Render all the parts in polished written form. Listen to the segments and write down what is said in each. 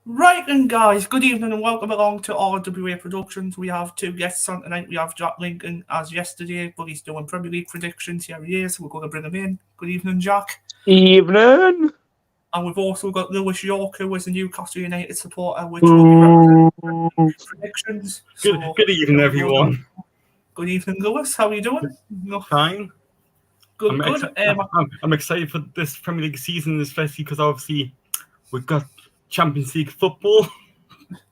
Right then, guys, good evening and welcome along to RWA Productions. We have two guests on tonight. We have Jack Lincoln as yesterday, but he's doing Premier League predictions. Here he is. We're going to bring him in. Good evening, Jack. Evening. And we've also got Lewis York, who is a Newcastle United supporter, which will be representing predictions. Good evening, everyone. Good evening, Lewis. How are you doing? No. Fine. Good. I'm excited for this Premier League season, especially because obviously we've got Champions League football.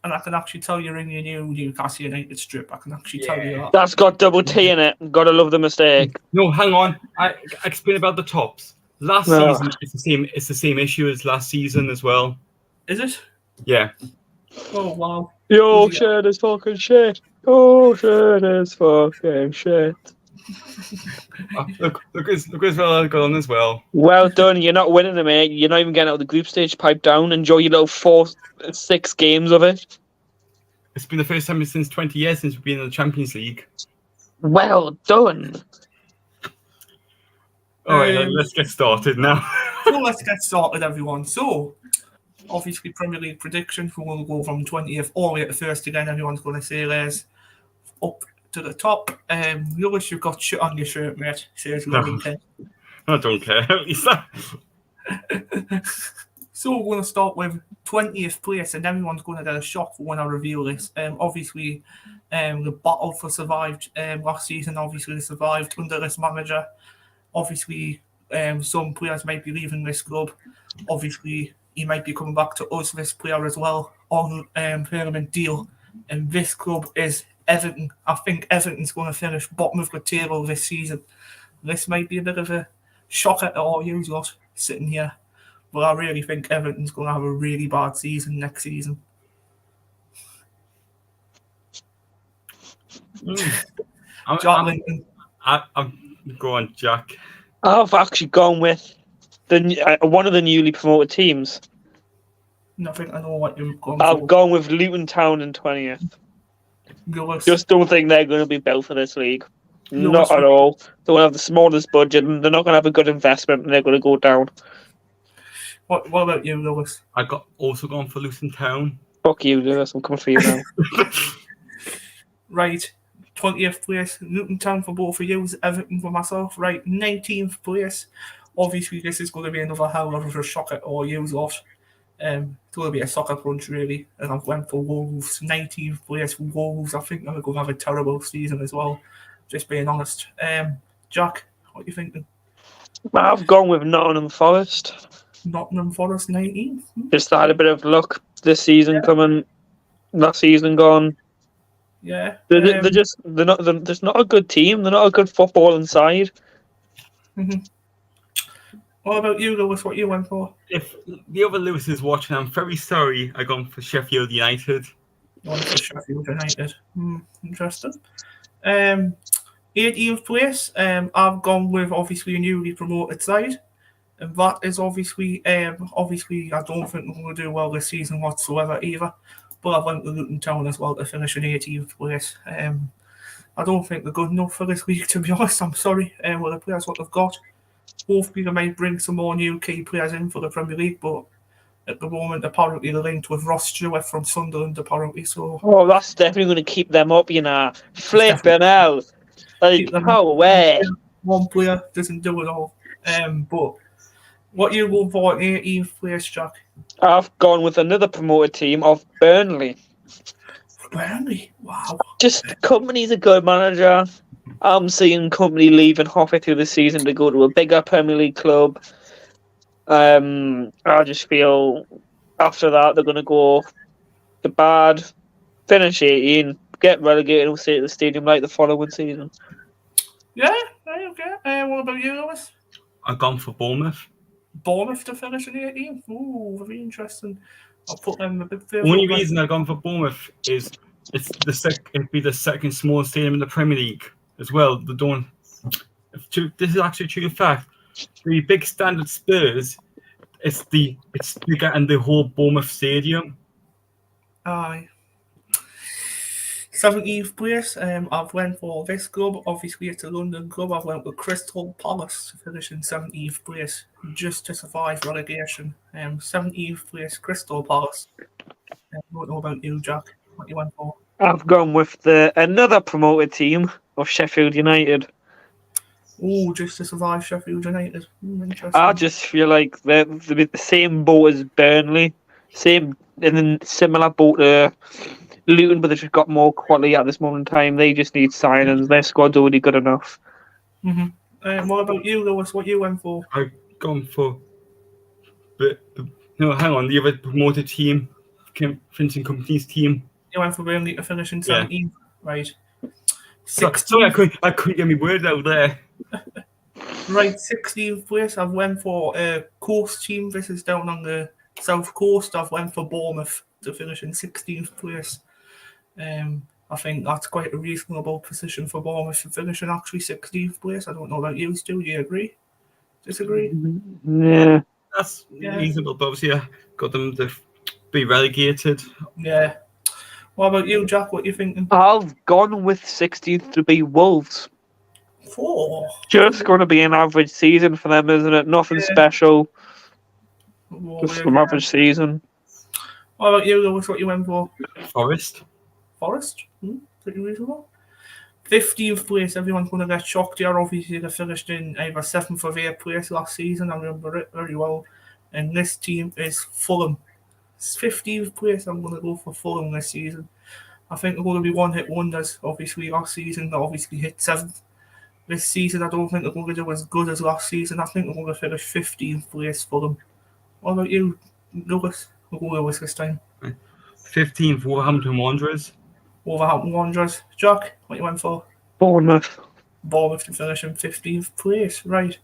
And I can actually tell you're in your new Newcastle United strip. I can actually tell you that. That's got double T in it. Gotta love the mistake. No, hang on. I explain about the tops. Last season, it's the same issue as last season as well. Is it? Yeah. Oh wow. Your shirt is fucking shit. Your shirt is fucking shit. Look as well I got on as well. Well done. You're not winning it, mate. You're not even getting out of the group stage. Pipe down. Enjoy your little 4-6 games of it. It's been the first time since 20 years since we've been in the Champions League. Well done. All right, let's get started now. So let's get started, everyone. So, obviously, Premier League predictions. We're going to go from 20th all the way to first again. Everyone's going to say there's up to the top. Lewis, you've got shit on your shirt, mate. Says Lincoln. I don't care. So we're going to start with 20th place, and everyone's going to get a shock when I reveal this. Obviously, the battle for survived last season. Obviously, survived under this manager. Obviously, some players might be leaving this club. Obviously, he might be coming back to us, this player as well, on permanent deal. And this club is Everton. I think Everton's going to finish bottom of the table this season. This might be a bit of a shocker to all you lot sitting here. But I really think Everton's going to have a really bad season next season. Jack Lincoln. I'm going, Jack. I've actually gone with one of the newly promoted teams. I think I know what you're going I've for. gone with Luton Town in 20th. Lewis. Just don't think they're going to be built for this league. Lewis. Not at all. They will have the smallest budget and they're not going to have a good investment and they're going to go down. What about you, Lewis? I got also gone for Luton Town. Fuck you, Lewis. I'm coming for you now. Right. 20th place, Luton Town for both of you, Everton for myself. Right, 19th place. Obviously, this is going to be another hell of a shocker or you lot. It's going to be a soccer punch, really. And I've went for Wolves, 19th place. Wolves, I think they're going to have a terrible season as well. Just being honest. Jack, what are you thinking? I've gone with Nottingham Forest. Nottingham Forest, 19th. Just had a bit of luck this season coming. Last season gone. Yeah. They're not a good team. They're not a good football inside. Mm-hmm. What about you, Lewis? What you went for? If the other Lewis is watching, I'm very sorry. I gone for Sheffield United. You went for Sheffield United. Interesting. 18th place. I've gone with obviously a newly promoted side, and that is obviously I don't think we're going to do well this season whatsoever either. But I went with Luton Town as well to finish in 18th place. I don't think they're good enough for this league, to be honest. I'm sorry. With the players what they've got, hopefully they might bring some more new key players in for the Premier League. But at the moment, apparently they're linked with Ross Stewart from Sunderland. Apparently, so. Oh, that's definitely going to keep them up, you know. Flipping out. Like, no way. One player doesn't do it all. But what you go for 18th place, Jack? I've gone with another promoted team of Burnley. Burnley? Wow. Just Company's a good manager. I'm seeing Company leaving halfway through the season to go to a bigger Premier League club. I just feel after that they're going to go to bad, finish 18, get relegated, and stay at the stadium like the following season. Yeah, okay. What about you, Lewis? I've gone for Bournemouth. Bournemouth to finish in 18th? Ooh, very interesting. I'll put them a bit further. The only reason I've gone for Bournemouth is it'd be the second smallest stadium in the Premier League as well. They don't. This is actually a true fact. The big standard Spurs, it's bigger than the whole Bournemouth stadium. Aye. 17th place. I've went for this club. Obviously, it's a London club. I've went with Crystal Palace to finish in 17th place, just to survive relegation. 17th place, Crystal Palace. I don't know about you, Jack. What you went for? I've gone with another promoted team of Sheffield United. Oh, just to survive Sheffield United. Interesting. I just feel like they're the same boat as Burnley, same and then similar boat to Luton, but they've just got more quality at this moment in time. They just need signings. Their squad's already good enough. What about you, Lewis? What you went for? I've gone for, but no, hang on. The other promoted team, Vincent Company's team. You went for Burnley to finish in Yeah. 17th, right? Sorry, 16th, I couldn't get my word out there. right, 16th place. I've went for Coast team. This is down on the south coast. I've went for Bournemouth to finish in 16th place. I think that's quite a reasonable position for Bournemouth to finish in actually 16th place. I don't know about you, Stu. Do you agree? Disagree? Yeah. That's Yeah. reasonable, but obviously I got them to be relegated. Yeah. What about you, Jack? What you thinking? I've gone with 16th to be Wolves. 4. Just going to be an average season for them, isn't it? Nothing Yeah. special. Well, Just an average season. What about you, Lewis? What you went for? Forest. Forest? Pretty reasonable. 15th place, everyone's going to get shocked here. Obviously, they finished in either 7th or 8th place last season. I remember it very well. And this team is Fulham. It's 15th place. I'm going to go for Fulham this season. I think they're going to be one-hit wonders. Obviously, last season they obviously hit 7th. This season, I don't think they're going to do as good as last season. I think they're going to finish 15th place for them. What about you, Lewis? We'll go Lewis this time. 15th, Wolverhampton Wanderers. Wolverhampton Wanderers. Jack, what you went for? Bournemouth. Bournemouth to finish in 15th place. Right.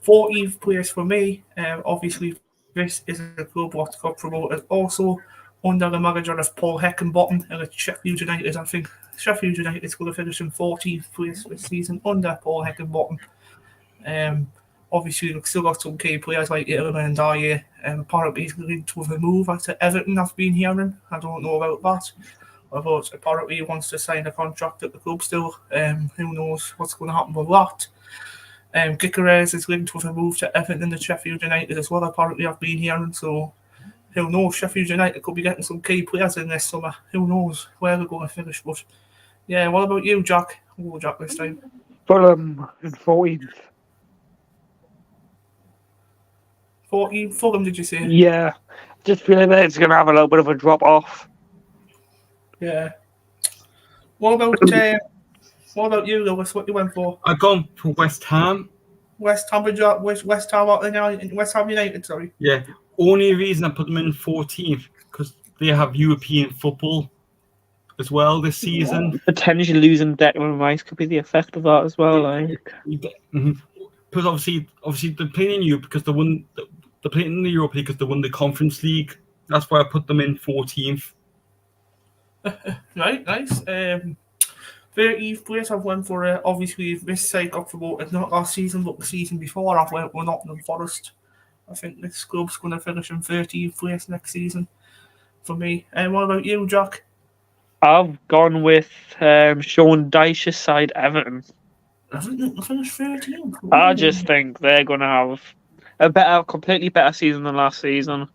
14th place for me. Obviously, this is a club what got promoted also under the manager of Paul Heckenbottom and it's Sheffield United. I think Sheffield United is going to finish in 14th place this season under Paul Heckenbottom. Obviously, we've still got some key players like Edelman and Dyer. Apparently, he's linked with a move to Everton, I've been hearing. I don't know about that. But apparently, he wants to sign a contract at the club still. Who knows what's going to happen with that. Gyökeres is linked with a move to Everton and the Sheffield United as well. Apparently, I've been hearing. So, who knows? Sheffield United could be getting some key players in this summer. Who knows where they're going to finish? But yeah, what about you, Jack? We'll go Jack this time. Fulham in 14th. 14th, Fulham, did you say? Yeah. Just feeling that it's going to have a little bit of a drop off. Yeah. What about you, Lewis? What you went for? I've gone for West Ham. West Ham United, sorry. Yeah. Only reason I put them in 14th because they have European football as well this season. Potentially losing Declan Rice could be the effect of that as well. Like. Because obviously they're playing in Europe because they won. They're playing in the Europa League because they won the Conference League. That's why I put them in 14th. Right, nice. 30th place I've went for obviously this side got promoted not last season but the season before. I've went for Nottingham Forest. I think this club's going to finish in 13th place next season for me. What about you, Jack? I've gone with Sean Dyche's side, Everton. Everton finished 13th. I just think they're going to have a completely better season than last season.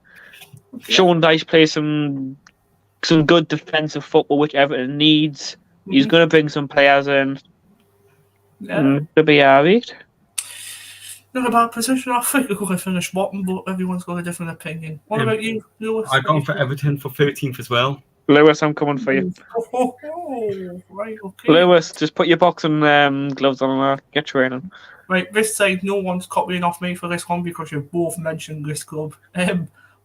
Okay. Sean Dyche plays some good defensive football, which Everton needs. He's going to bring some players in. Yeah. To be alright. Not a bad position. I think we're going to finish bottom, but everyone's got a different opinion. What about you, Lewis? I've gone for Everton for 13th as well. Lewis, I'm coming for you. Oh, right, okay. Lewis, just put your boxing gloves on and get training. Right, this side, no one's copying off me for this one because you've both mentioned this club.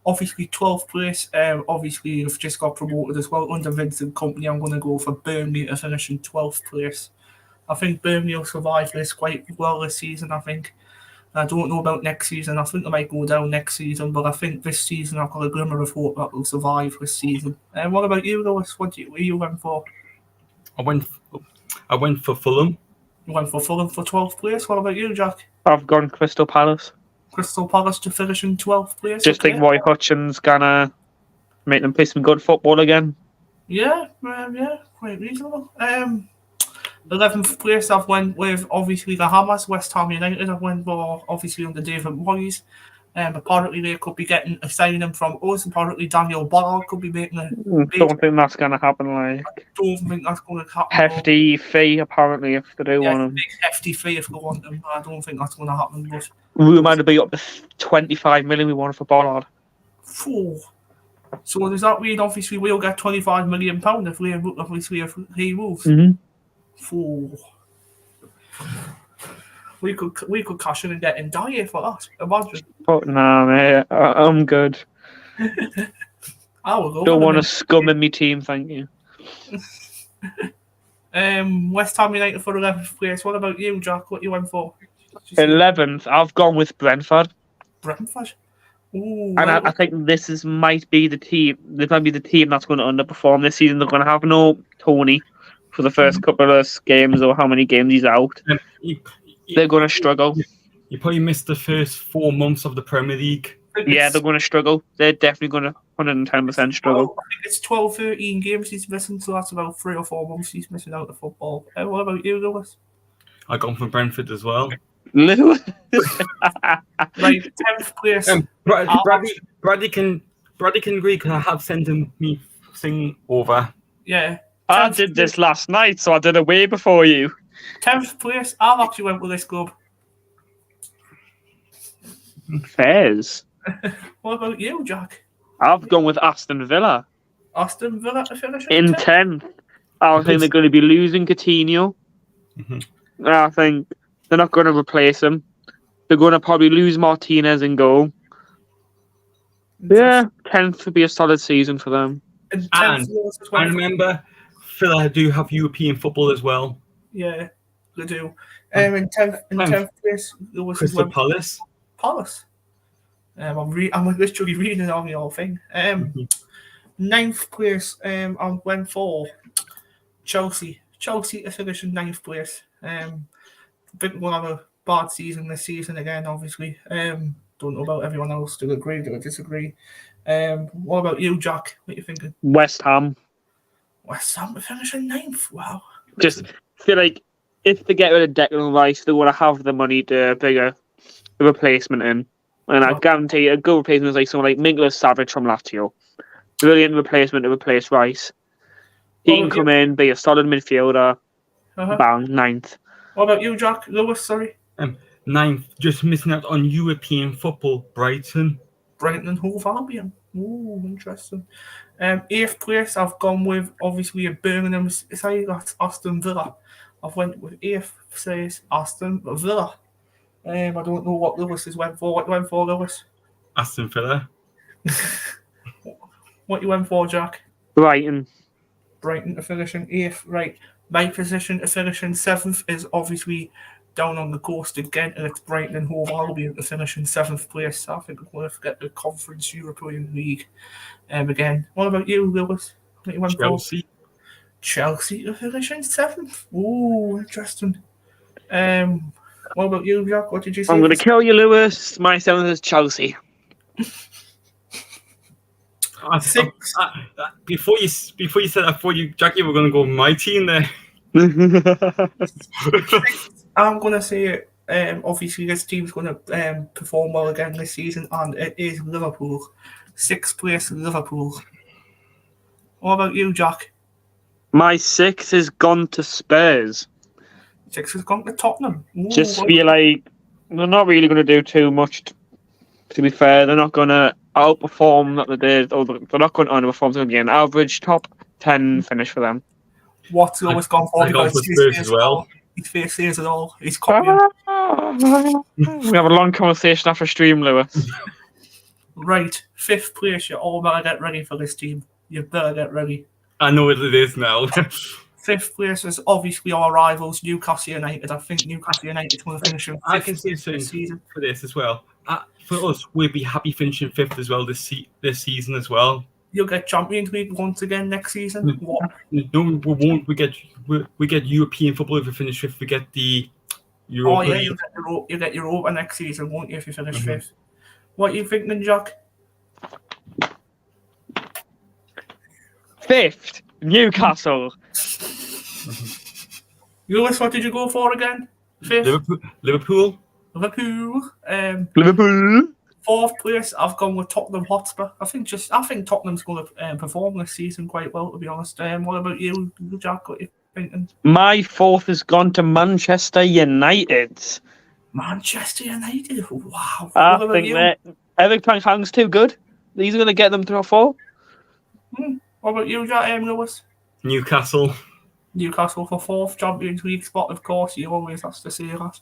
Obviously, 12th place. Obviously, you've just got promoted as well under Vincent Company. I'm going to go for Burnley to finish in 12th place. I think Burnley will survive this quite well this season, I think. I don't know about next season. I think they might go down next season, but I think this season I've got a glimmer of hope that they'll survive this season. What about you, Lewis? What you went for? I went for Fulham. You went for Fulham for 12th place. What about you, Jack? I've gone Crystal Palace. Crystal Palace to finish in 12th place. Just think Roy Hodgson's gonna make them play some good football again. Yeah, quite reasonable. 11th place I've went with obviously the Hammers, West Ham United. I went for obviously under David Moyes. Apparently they could be getting a signing from us. Apparently Daniel Ballard could be making a Don't think that's going to happen. Like don't think that's going to happen. hefty fee, apparently, if they do Yeah, want him. big hefty fee if they want him. I don't think that's going to happen. But Rumour to be up to 25 million. We want for Ballard. phew. So does that mean obviously we'll get £25 million if he moves? Mm-hmm. Phew. We could cash in and get in Dyer for that. Imagine. But nah, mate, I'm good. I will go. Don't want to scum in my team, thank you. West Ham United for 11th place. What about you, Jack? What you went for? 11th, I've gone with Brentford. Brentford. Ooh, And I think this might be the team. This might be the team that's going to underperform this season. They're going to have no Tony for the first couple of games or how many games he's out. They're going to struggle. You probably missed the first 4 months of the Premier League. Yeah, they're going to struggle. They're definitely going to 110% struggle. I think it's 12, 13 games he's missing, so that's about 3 or 4 months he's missing out of football. What about you, Lewis? I gone for Brentford as well. Lewis. Right, 10th place. Bradley can agree because I have sent him me thing over. Yeah. I 10th did this last night, so I did it way before you. 10th place. I've actually went with this club. Fairs. What about you, Jack? I've gone with Aston Villa. Aston Villa to finish In 10th? 10th. I think they're going to be losing Coutinho. Mm-hmm. I think they're not going to replace him. They're going to probably lose Martinez in goal. Yeah, 10th would be a solid season for them. And And 10th place as I well. remember Villa do have European football as well. Yeah, they do. In 10th place, Lewis has Crystal went Palace. Palace. I'm literally reading on the whole thing. 9th place, I went for Chelsea. Chelsea to finish in 9th place. Think we'll have a bad season this season again, obviously. Don't know about everyone else. Do agree? Do disagree? What about you, Jack? What are you thinking? West Ham. West Ham to finish in 9th. Wow. Just feel like if they get rid of Declan Rice, they want to have the money to bring a replacement in. And I guarantee a good replacement is like someone like Minkler Savage from Lazio. Brilliant replacement to replace Rice. He can come in, be a solid midfielder. Bang, 9th. What about you, Jack? Lewis, sorry. 9th, just missing out on European football. Brighton. Brighton and Hove Albion. Ooh, interesting. 8th place, I've gone with obviously a Birmingham side. That's Aston Villa. I've went with 8th place Aston Villa. I don't know what Lewis has went for. What you went for, Lewis? Aston Villa. What you went for, Jack? Brighton. Brighton to finish in 8th. Right. My position to finish in 7th is obviously down on the coast again, and it's Brighton and Hove Albion to finish in 7th place. I think we're going to get the Conference European League again. What about you, Lewis? What you went Chelsea. for? Chelsea to finish in 7th. Ooh, interesting. What about you, Jack? What did you say? I'm going to kill you, Lewis. My 7th is Chelsea. Before you said, I thought you, Jackie, were going to go with my team there. I'm going to say, obviously, this team's going to perform well again this season, and it is Liverpool. 6th place, Liverpool. What about you, Jack? My 6th is gone to Spurs. 6th has gone to Tottenham. Ooh, Just feel like they're not really going to do too much. To be fair, they're not going to outperform that they did. Or they're not going to underperform. It's going to be an average top 10 finish for them. What's always gone for? I gone for Spurs as well. His face says it all. He's copying. We have a long conversation after stream, Lewis. Right, 5th place. You all better get ready for this team. You better get ready. I know what it is now. 5th place is obviously our rivals, Newcastle United. I think Newcastle United going to finish in 5th I can see something this season. for this as well. For us, we'd be happy finishing 5th as well this season as well. You'll get Champions League once again next season. What? No, we won't. We get European football if we finish 5th. We get the Europa. Oh yeah, you'll get Europa next season, won't you, if you finish 5th? What are you thinking, Jack? 5th, Newcastle. Lewis, what did you go for again? 5th? Liverpool. Liverpool. Liverpool. Fourth place, I've gone with Tottenham Hotspur. I think Tottenham's going to perform this season quite well, to be honest. What about you, Jack? What are you thinking? My fourth has gone to Manchester United. Manchester United. Wow. I What about think you? that Eric Ten Hag's too good. He's going to get them to a 4. What about you, Jack? Lewis? Newcastle. Newcastle for fourth Champions League spot, of course. You always have to say that.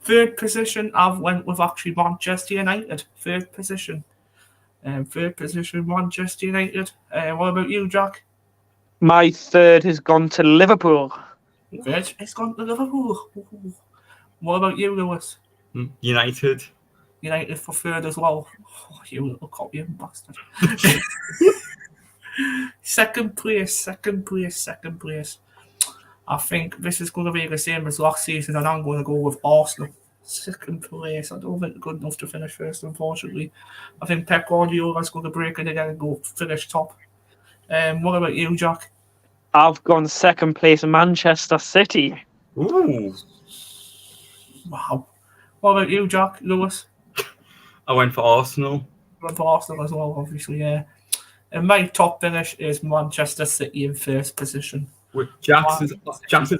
Third position, I've went with actually Manchester United. Third position, Manchester United. What about you, Jack? My third has gone to Liverpool. Third, it's gone to Liverpool. Ooh. What about you, Lewis? United. United for third as well. Oh, you little copying bastard. Second place. I think this is going to be the same as last season, and I'm going to go with Arsenal. Second place. I don't think they're good enough to finish first, unfortunately. I think Pep Guardiola's going to break it again and go finish top. What about you, Jack? I've gone second place, Manchester City. Ooh. Wow. What about you, Jack? Lewis? I went for Arsenal. Went for Arsenal as well, obviously, yeah. And my top finish is Manchester City in first position. With Jackson's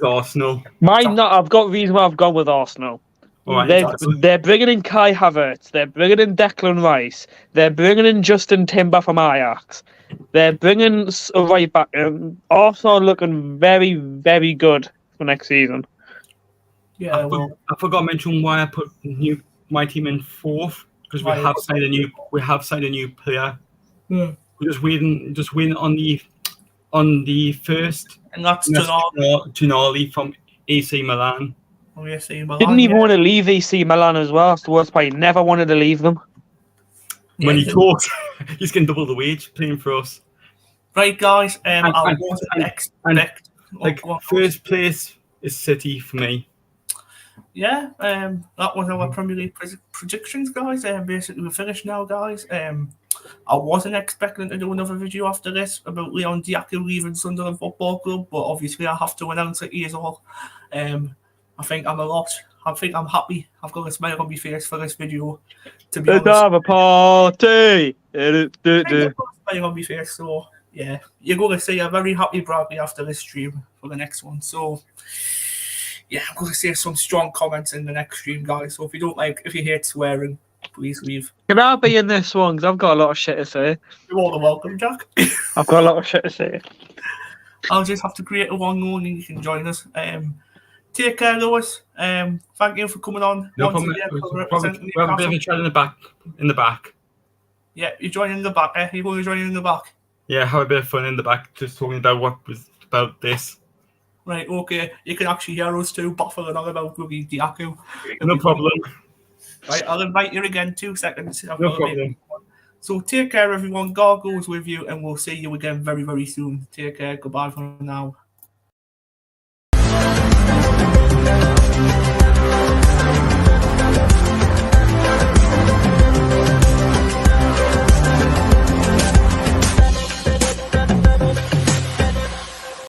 Arsenal. Mine not. I've got reason why I've gone with Arsenal. All right, They're bringing in Kai Havertz. They're bringing in Declan Rice. They're bringing in Justin Timber from Ajax. They're bringing a right back. Arsenal are looking very, very good for next season. Yeah, I forgot to mention why I put my team in fourth, because we have signed a new player. Yeah. We're just waiting on the first. And that's Tonali from AC Milan. Oh, yes, Milan, Didn't even want to leave AC Milan as well. That's the worst part. He never wanted to leave them. When he talks, he's getting double the wage playing for us. Right, guys. I wasn't expect. First place is City for me. Yeah, that was our Premier League predictions, guys. Basically, we're finished now, guys. I wasn't expecting to do another video after this about Leon Diaku leaving Sunderland Football Club, but obviously I have to announce it here as well. I think I'm happy. I've got a smile on my face for this video. To be honest, have a party. I've got a smile on my face. So yeah, you're going to see a very happy Bradley after this stream for the next one. So yeah, I'm going to say some strong comments in the next stream, guys. So if you hate swearing, please leave. Can I be in this one? Because I've got a lot of shit to say. You're all welcome, Jack. I've got a lot of shit to say. I'll just have to create a one and you can join us. Take care, Lewis. Thank you for coming on. No once problem. again for We representing have a bit of Newcastle. a chat in the back. Yeah, you're joining in the back. You're going to join in the back. Yeah, have a bit of fun in the back, just talking about this. Right, okay. You can actually hear us too, baffling on about Rugby Diaku. No problem. Right, I'll invite you again. 2 seconds. No problem. So take care, everyone. God goes with you, and we'll see you again very, very soon. Take care. Goodbye for now.